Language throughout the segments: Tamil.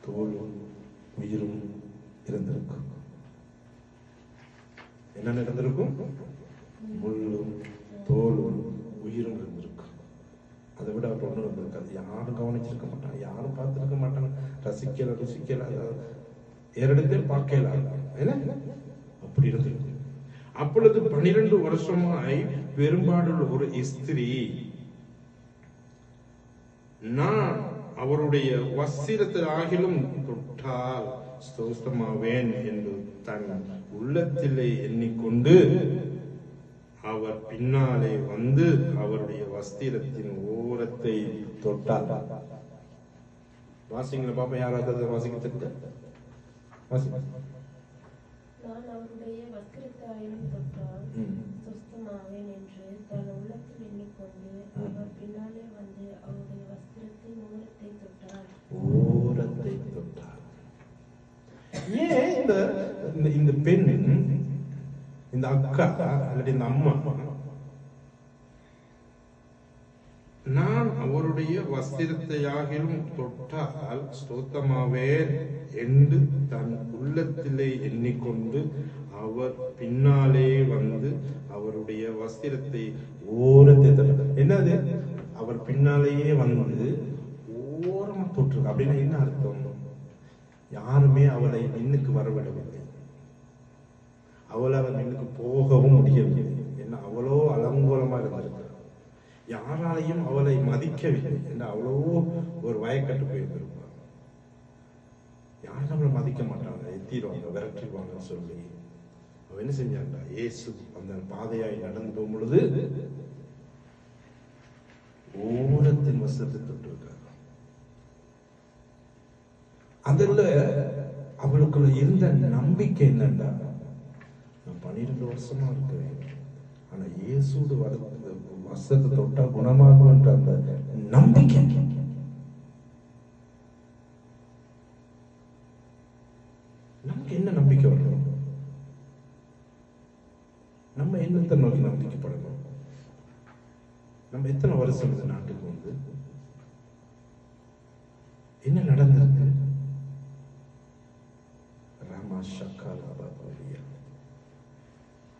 தோலும் உயிரும் இருந்திருக்கும். என்ன நடந்திருக்கும்? முள்ளும் தோலும் உயிரும் இருந்திருக்கும். அதை விட அவர் ஒண்ணு இருந்திருக்காது. யாரும் கவனிச்சிருக்க மாட்டாங்க, யாரும் பார்த்திருக்க மாட்டாங்க, ரசிக்கல ருசிக்கல, ஏறெடுத்தே பார்க்கல. அப்படி இருந்திருக்கு. அப்பொழுது 12 வருஷமாய் பெரும்பாடுள்ள ஒரு ஸ்திரீ, நான் அவருடைய வஸ்திரத்திலாகிலும் தொட்டால் ஸ்தோத்திரமாவேன் என்று தன் உள்ளத்திலே எண்ணிக்கொண்டு அவர் பின்னாலே வந்து அவருடைய வஸ்திரத்தின் ஓரத்தை தொட்டார். வாசிங்கள பாப்பா, யாராவது வாசிக்க தெரிஞ்ச வாசிங்க. நான் அவருடைய வஸ்திரத்தாயிலும் தொட்டால் சுஸ்தமாவேன் என்று தன் உள்ளத்தில் எண்ணிக்கொண்டு அவர் பின்னாலே வந்து அவருடைய வஸ்திரத்தின் ஓரத்தை தொட்டார். ஓரத்தை தொட்டார். ஏன் இந்த பெண், இந்த அக்கா அல்லது இந்த அம்மா, நான் அவருடைய வஸ்திரத்தையாகிலும் தொட்டால் ஸ்தோத்திரமாவேன் என்று தன் உள்ளத்திலே எண்ணிக்கொண்டு அவர் பின்னாலே வந்து அவருடைய வஸ்திரத்தை ஓரத்தை தொட்டார். என்னது? அவர் பின்னாலேயே வந்து ஓரமா தொற்று. அப்படின்னா என்ன அர்த்தம்? யாருமே அவளை மின்னுக்கு வரவிடவில்லை, அவளை அவர் மின்னுக்கு போகவும் முடியவில்லை. என்ன, அவ்வளோ அலங்கோலமா இருந்திருக்கிறார். யாராலையும் அவளை மதிக்கவில்லை. என்ன, அவ்வளோ ஒரு வயக்கட்டு போயிருந்திருப்பார். யாரும் நம்மளை மதிக்க மாட்டாங்க, எத்திடுவாங்க, விரட்டிடுவாங்கன்னு சொல்லி அவ என்ன செஞ்சாண்டா, இயேசு அந்த பாதையாய் நடந்து போகும் பொழுது ஓரத்தின் வஸ்திரத்தை தொட்டு இருக்கார். அதுல அவளுக்குள்ள இருந்த நம்பிக்கை என்னண்டா, நான் 12 வருஷமா இருக்கிறேன், ஆனா இயேசுவோட வஸ்திரத்தை தொட்டா குணமாகும் என்ற அந்த நம்பிக்கை. நமக்கு என்ன நம்பிக்கை வரணும்? நம்ம என்னத்தை நோக்கி நம்பிக்கைப்படணும்? நம்ம எத்தனை வருஷம் இந்த நாட்டுக்கு வந்து என்ன நடந்திருக்கு?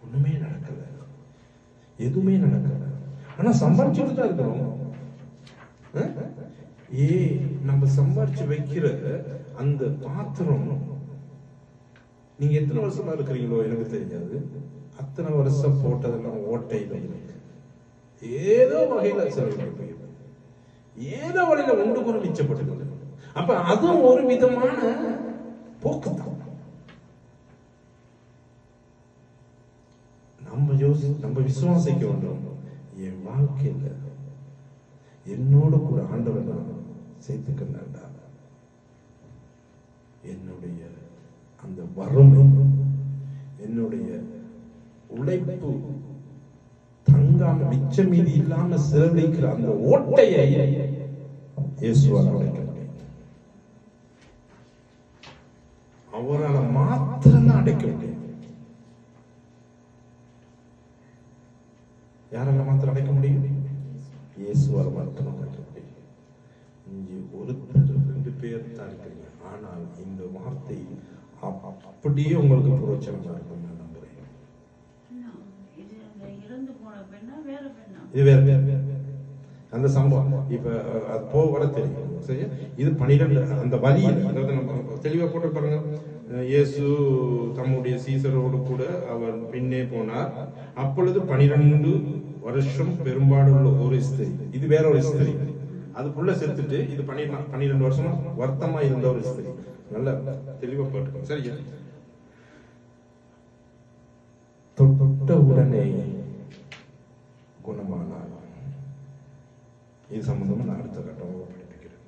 ஒண்ணுமே நடக்கல, எதுவுமே நடக்கல. ஆனா சம்பாதிச்சுட்டு தான் இருக்கிறோம். நம்ம சம்பாதிச்சு வைக்கிற அந்த பாத்திரம், நீங்க எத்தனை வருஷமா இருக்கிறீங்களோ எனக்கு தெரியாது, அத்தனை வருஷம் போட்டதெல்லாம் ஓட்டையில ஏதோ வகையில செலவு, ஏதோ வகையில ஒன்று கூட மிச்சப்பட்டது. அப்ப அதுவும் ஒரு விதமான போக்கு தான். நம்ம விசுவாசிக்க வேண்டும், என் வாழ்க்கையில என்னோட கூட ஆண்டவரை நான் சேர்த்துக்கண்டா, என்னுடைய அந்த வறுமை, என்னுடைய உழைப்பு தங்காம மிச்ச மீதி இல்லாம செலவழிக்கிற அந்த ஓட்டையை இயேசுவால் உடைக்க முடியும். அவரால் மாத்திரம்தான் அடைக்க முடியும். யாரால மாத்திரம் அடைக்க முடியும்? இயேசுவால் மாத்திரம் அடைக்க முடியும். இங்கே ஒருத்தர் 2 பேர் தான் இருக்கிறீங்க, ஆனால் இந்த வார்த்தை அப்படியே உங்களுக்கு புரோச்சனமா இருக்கும் நான் நம்புறேன். இது வேற அந்த சம்பவம் இப்ப அது போக வர தெரியும். சரியா? இது 12 அந்த வழியில், அதாவது நம்ம தெளிவா போட்டு பாருங்க. இயேசு தம்முடைய சீசரோடு கூட அவர் பின்னே போனார். அப்பொழுது 12 வருஷம் பெரும்பாடுள்ள ஒரு ஸ்திரீ, இது வேற ஒரு ஸ்திரீ, அதுக்குள்ள செத்துட்டு இது 12 வருஷமா வருத்தமா இருந்த ஒரு ஸ்திரீ. நல்ல தெளிவா போட்டுக்கோங்க. சரியா? தொட்ட உடனே குணமானார். இது சம்பந்தமா நான் அடுத்த கட்டமாக படிப்பிக்கிறேன்.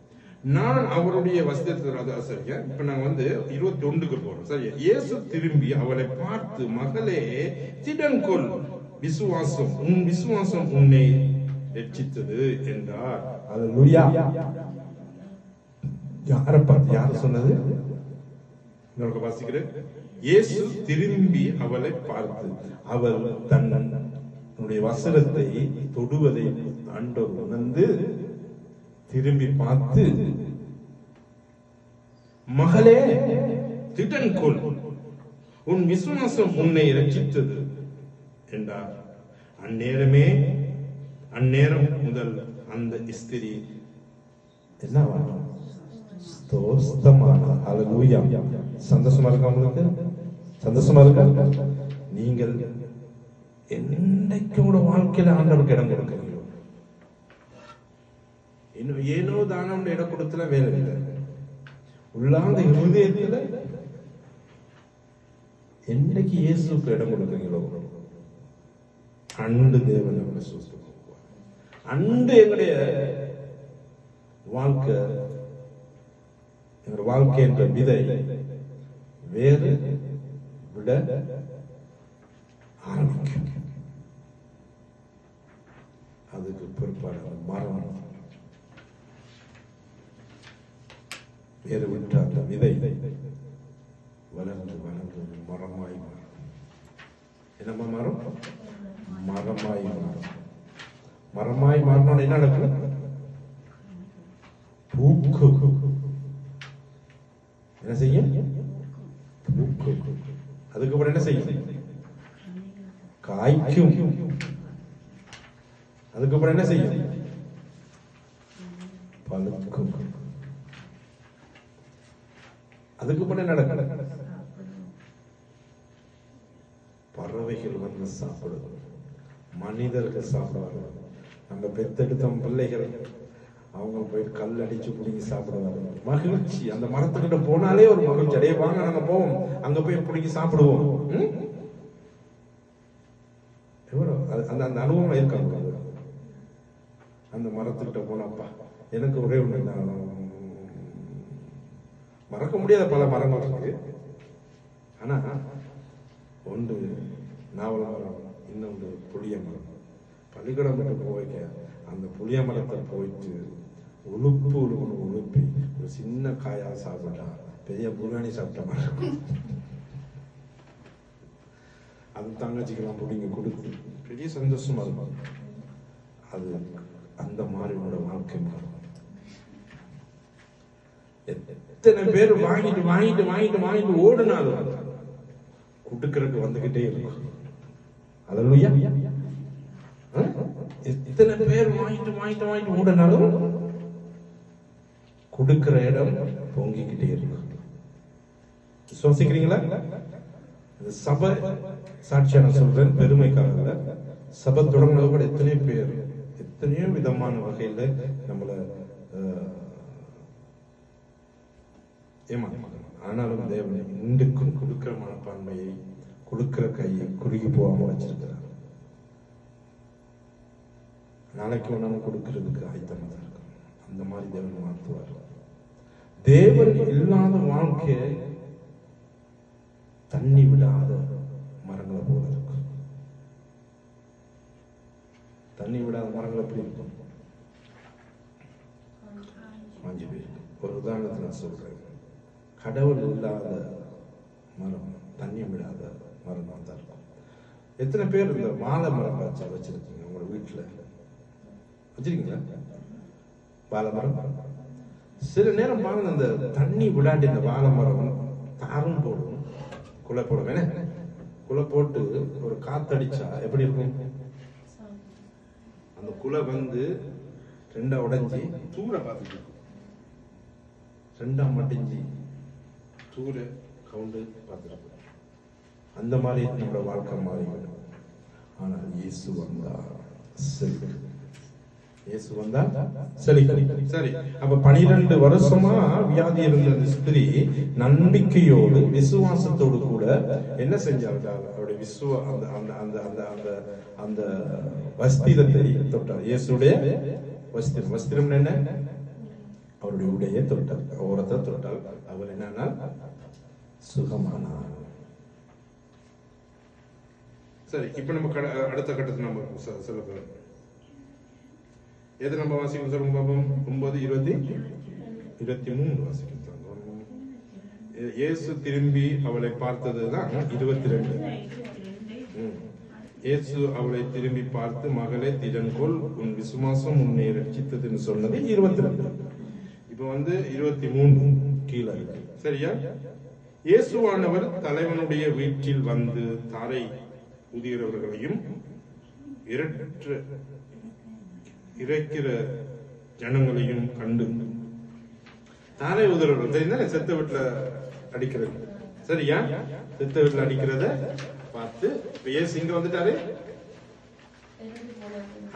நான் அவருடைய வஸ்திரத்தை, சரியா? இப்ப நாங்க 21க்கு போறோம். சரியா? இயேசு திரும்பி அவளை பார்த்து, மகளே திடன்கொள், உன் விசுவாசம் உன்னை ரட்சித்தது என்றார். அல்லேலூயா. யாரை பார்த்து? யார் சொன்னது? உங்களுக்கு வாசிக்கிறேன். இயேசு திரும்பி அவளை பார்த்து, அவள் தன்னுடைய வஸ்திரத்தை தொடுவதை ஆண்டவர் உணர்ந்து திரும்பி பார்த்து, மகளே திடன் கொள், உன் விசுவாசம் உன்னை ரட்சித்தது என்றார். அந்நேரம் முதல் அந்த ஸ்திரீ என்ன சந்தோஷமா இருக்கா? உங்களுக்கு சந்தோஷமா இருக்கா? நீங்கள் என்னைக்கு கூட வாழ்க்கையில ஆண்டவருக்கு இடம் கொடுக்கிறீங்களோ, இன்னும் ஏனோ தானம் இடம் கொடுத்துல வேலை இல்லை. உள்ளாந்த இருதயத்துல என்னைக்கு இயேசுக்கு இடம் கொடுக்கிறீங்களோ அண்டு தேவன் நம்மளை சுஸ்தமாக்குவார். அண்டு எங்களுடைய வாழ்க்கை என்ற விதை வேறு விட ஆரம்பிக்கும். அதுக்கு பிற்பாடு மரம் வேறு விட்ட அந்த விதை வளர்ந்து மரமாய் மாறும். என்னமா மாறும்? மரமாய் மாறும். மரமாய் மாறினோட என்ன நடக்கும்? பூக்கும். என்ன செய்யும்? பூக்கும். அதுக்கப்புறம் என்ன செய்யும்? காய்க்கும். அதுக்கப்புறம் என்ன செய்யும்? பழுக்கும். அதுக்கப்புறம் என்ன நடக்கும்? பறவைகள் வந்து சாப்பிடுவாங்க, மனிதர்கள் சாப்பிடுவாங்க. நம்ம பெத்தெடுத்த பிள்ளைகள் அவங்க போயிட்டு கல் அடிச்சு பிடிங்கி சாப்பிடுவாங்க. மகிழ்ச்சி. அந்த மரத்துக்கிட்ட போனாலே ஒரு மகிழ்ச்சி. அடைய வாங்க நாங்க போவோம், அங்க போய் பிடிங்கி சாப்பிடுவோம். அந்த அந்த அனுபவம் இருக்காங்க. அந்த மரத்துக்கிட்ட போனாப்பா எனக்கு ஒரே ஒண்ணு, மறக்க முடியாத பல மரங்கள் இருக்கு. ஆனா ஒன்று நாவல மரம், இன்னொன்று புளிய மரம். பள்ளிக்கூடம் விட்டு போய்க்க அந்த புளிய மரத்தை போயிட்டு உழுப்பி ஒரு சின்ன காயா சாப்பிட்டா பெரிய புராணி சாப்பிட்ட மாதிரி இருக்கும். அது தங்கச்சிக்கெல்லாம் பிடிங்க கொடுத்து பெரிய சந்தோஷமா இருக்கும். அது அந்த மாதிரி வாழ்க்கை மாறும். எத்தனை பேர் வாங்கிட்டு ஓடுனாலும் கொடுக்கறதுக்கு வந்துகிட்டே இருக்கும். அல்லேலூயா. எத்தனை பேர் வாங்கிட்டு ஓடுனாலும் கொடுக்கிற இடம் பொங்கிக்கிட்டே இருக்கும். விசுவாசிக்கிறீங்களா? சபை சாட்சியான சொல்றேன், பெருமைக்காக. சபை தொடங்கினது கூட எத்தனையோ விதமான வகையில நம்மள ஏமாற்ற. ஆனாலும் தேவன் இன்றைக்கும் கொடுக்கிற மனப்பான்மையை, கொடுக்கிற கையை குறுகி போகாம வச்சிருக்கிறார். நாளைக்கு ஒன்றாலும் கொடுக்கிறதுக்கு ஆயத்தமா தான் இருக்கும். அந்த மாதிரி தேவன் மாற்றுவார். தேவன் இல்லாத வாழ்க்கையை தண்ணி விடாத மரங்களை போல இருக்கும். தண்ணி விடாத மரங்கள் எப்படி இருக்கும்? மாஞ்சி போயிருக்கும். ஒரு உதாரணத்தை நான் சொல்றேன். கடவுள் இல்லாத மரம், தண்ணி விடாத மரம் தான் இருக்கும். எத்தனை பேர் இந்த வாழை மரம் வச்சிருக்கீங்க உங்களோட வீட்டுல? வச்சிருக்கீங்களா வாழை மரம்? சில நேரம் பாருங்க, அந்த தண்ணி விடாட்டி இந்த வாழை மரம் தாரும் போடும், குலை போடும். குலை போட்டு ஒரு காத்தடிச்சா எப்படி இருக்கும்? அந்த குலை வந்து ரெண்டா உடைஞ்சி தூர பார்த்துட்டு இருக்கும். ரெண்டா மடிஞ்சி தூர கவுண்டு பார்த்துட்டு. அந்த மாதிரி நம்மளோட வாழ்க்கை மாறிவிடும். ஆனால் இயேசு வந்தா சரி. இயேசு வந்தா சரி. அப்ப 12 வருஷமா வியாதி இருந்த அந்த ஸ்திரீ நம்பிக்கையோடு விசுவாசத்தோடு கூட என்ன செஞ்சார்கள்? அவருடைய அந்த வஸ்திரத்தை தொட்டார். இயேசுடைய வஸ்திரம் என்ன? அவருடைய உடைய தொட்டார். ஓரத்தை தொட்டால் அவர் என்னன்னா சுகமானார். சரி, இப்ப நம்ம அடுத்த கட்டத்தை நம்ம சொல்ல போறோம். எது நம்ம வாசிக்கும் சொல்லுங்க பாப்போம். 9:23 வாசிக்கும். இயேசு திரும்பி அவளை பார்த்ததுதான் 22. இயேசு அவளை திரும்பி பார்த்து, மகளே திடன்கொள், உன் விசுவாசம் உன்னை ரட்சித்ததுன்னு சொன்னது 22. இப்ப 23 கீழே இருக்கு. சரியா? இயேசுவானவர் தலைவனுடைய வீட்டில் வந்து தாரை ஊதுகிறவர்களையும் இறைக்கிற ஜனங்களையும் கண்டு, தாரை ஊதுறவர்கள் தெரியுதா? செத்த வீட்டுல அடிக்கிறது. சரியா? செத்த வீட்டுல அடிக்கிறத பார்த்து இயேசு இங்க வந்துட்டாரு,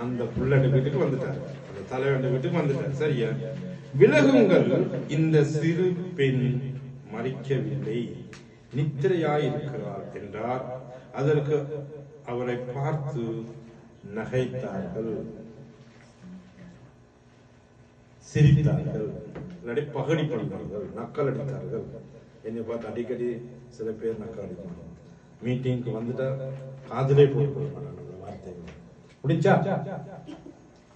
அந்த புள்ளடி வீட்டுக்கு வந்துட்டாரு, அந்த தலைவன் வீட்டுக்கு வந்துட்டாரு. சரியா? விலகுங்கள், இந்த சிறு பெண் மறிக்கவில்லை, நித்திரையாயிருக்கிறார் என்றார். அதற்கு அவரை பார்த்து நகைத்தார்கள், சிரித்தார்கள், பகடி பண்ணார்கள், நக்கல் அடித்தார்கள். என்னை பார்த்து அடிக்கடி சில பேர் நக்கல் அடிப்பாங்க. மீட்டிங்க்கு வந்துட்டா காதலே போட்டு வார்த்தைகள். முடிஞ்சா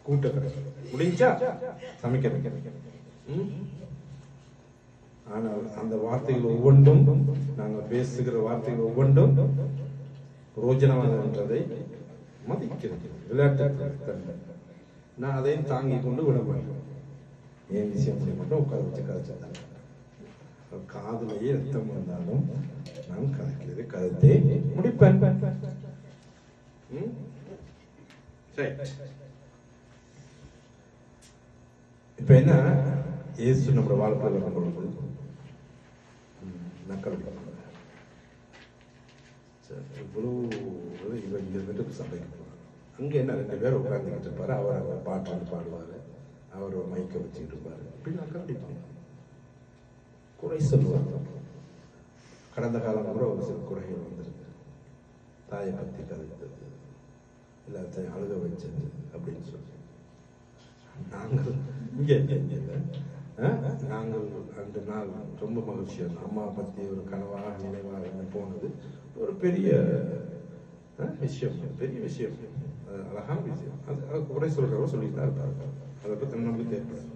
கூட்ட முடிஞ்சா சமைக்க. ஆனால் அந்த வார்த்தைகள் ஒவ்வொன்றும், நாங்கள் பேசுகிற வார்த்தைகள் ஒவ்வொன்றும் ரோஜனவாதம் என்றதை மதிக்கிறது. விளையாட்டு நான் அதையும் தாங்கி கொண்டு விட மாட்டேன். என் விஷயம் மட்டும் உட்கார வச்சு கதைச்சாங்க. காதலையே ரத்தம் வந்தாலும் நான் கதைக்கிறது கருத்தே முடிப்பேன். இப்ப என்ன, இயேசு நம்ம வாழ்க்கையில் நக்கல் இவ்வளவு இவன் இங்க இருந்துட்டு சபைக்கு போவார். அங்க என்ன 2 பேர் உட்கார்ந்துக்கிட்டு இருப்பாரு. அவர் பாட்டு பாடுவாரு, அவர் ஒரு மைக்க வச்சுக்கிட்டு இருப்பாரு. இப்படி நக்கல் அடிப்பாங்க, குறை சொல்லுவாங்க. கடந்த காலம் கூட ஒரு சில குறைகள் வந்திருக்கு. தாயை பத்தி கதைத்தது, எல்லாத்தையும் அழுக வச்சது அப்படின்னு சொல்லி நாங்கள் இங்கே நாங்கள் அந்த நாள் ரொம்ப மகிழ்ச்சியாக அம்மா பற்றி ஒரு கனவாக நினைவாக போனது ஒரு பெரிய விஷயம், பெரிய விஷயம், அழகான விஷயம். அது குறை சொல்றவங்க சொல்லிட்டு தான் இருப்பாங்க, அதை பற்றி நமக்கு தேவைப்படாது.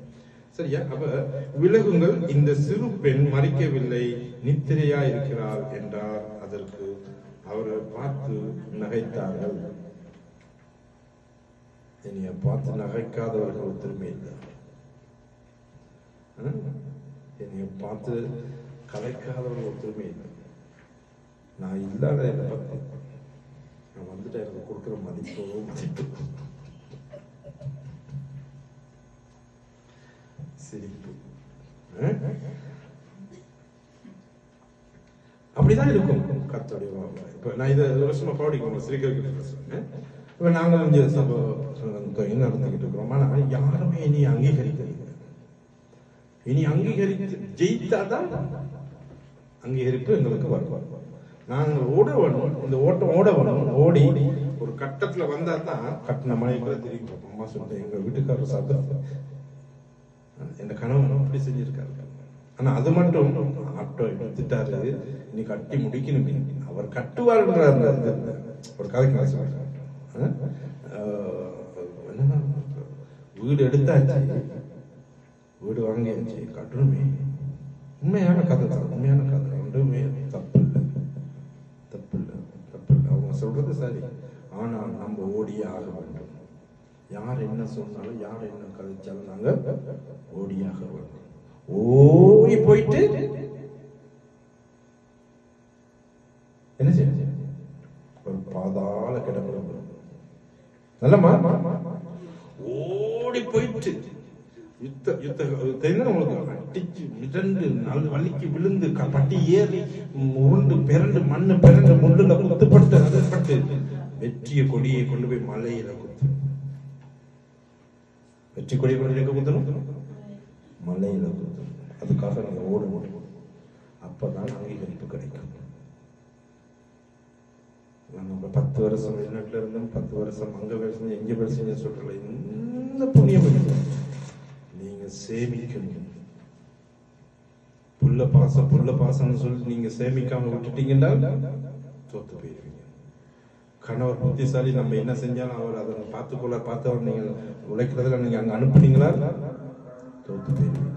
சரியா? அப்ப விலகுங்கள், இந்த சிறு பெண் மறிக்கவில்லை, நித்திரையா இருக்கிறார் என்றார். அதற்கு அவரை பார்த்து நகைத்தார்கள். என்னைய பார்த்து நகைக்காதவர்கள் ஒருத்தருமே இல்லை. என்னைய பார்த்து கலைக்காதவர்கள் ஒருத்தருமே இல்லை. நான் இல்லாத என்னை பார்த்து நான் வந்துட்டு எனக்கு கொடுக்குற மதிப்பு சிரிப்பு அப்படிதான் இருக்கும் கர்த்தருடைய வாழ்க்கை. இப்ப நான் இதை வருஷமா பாடிக்கணும் சிரிக்கிறதுக்கு. இப்ப நாங்க என்ன நடந்துகிட்டு இருக்கிறோம், ஆனா யாருமே இனி அங்கீகரிக்கிறீங்க. இனி அங்கீகரித்து ஜெயித்தாதான் அங்கீகரிப்பு எங்களுக்கு வரும். நாங்கள் ஓட வேணும், இந்த ஓட்டம் ஓட வேணும். ஓடி ஒரு கட்டத்துல வந்தா தான் கட்டின மனைவி தெரியும். அம்மா சொல்லிட்டு எங்க வீட்டுக்காரர் சாப்பிட்டு என் கணவன் அப்படி செஞ்சிருக்காரு. ஆனா அது மட்டும் ஆட்டோ எடுத்துட்டாரு, நீ கட்டி முடிக்கணும், அவர் கட்டுவார். ஒரு கதைக்கு சொல்றாரு, வீடு எடுத்தாச்சு, வீடு வாங்கியாச்சு, கட்டணுமே. உண்மையான கதை தான், உண்மையான கதை. ஒன்றுமே தப்பு இல்லை, தப்பு இல்லை, தப்பு இல்லை. அவங்க சொல்றது சரி. ஆனால் நம்ம ஓடியே ஆக வேண்டும். யார் என்ன சொன்னாலும், யார் என்ன கதைச்சாலும் நாங்க ஓடியாக வேண்டும். ஓடி போயிட்டு என்ன செய்ய, ஒரு பாதாள கிடக்கு நல்லமா ஓடி போயிட்டு உங்களுக்கு அடிச்சு மிரண்டு நாலு வலிக்கு விழுந்து பட்டி ஏறி உருண்டு பிறண்டு மண்ணு பிறண்டு முள்ளுல குத்துப்பட்டு அதப்பட்டு வெற்றிய கொடியை கொண்டு போய் மலையில குத்து. வெற்றி கொடியை கொண்டு எங்க குத்தணும்? மலையில குத்தணும். அதுக்காக நாங்க ஓடுவோம். அப்பதான் அங்கீகரிப்பு கிடைக்கும். நம்ம 10 வருஷம் வெளிநாட்டுல இருந்தோம், 10 வருஷம் அங்க பேசுங்க, எங்க பேசுங்க சொல்றல, இந்த புண்ணியம் இல்லை. நீங்க சேமிக்கணும். புள்ள பாசம்னு சொல்லி நீங்க சேமிக்காம விட்டுட்டீங்கன்னா தோத்து போயிருவீங்க. கணவர் புத்திசாலி, நம்ம என்ன செஞ்சாலும் அவர் அதை பார்த்துக்கொள்ள பார்த்தவர் நீங்க உழைக்கிறதுல நீங்க அங்க அனுப்புனீங்களா தோத்து போயிருவீங்க.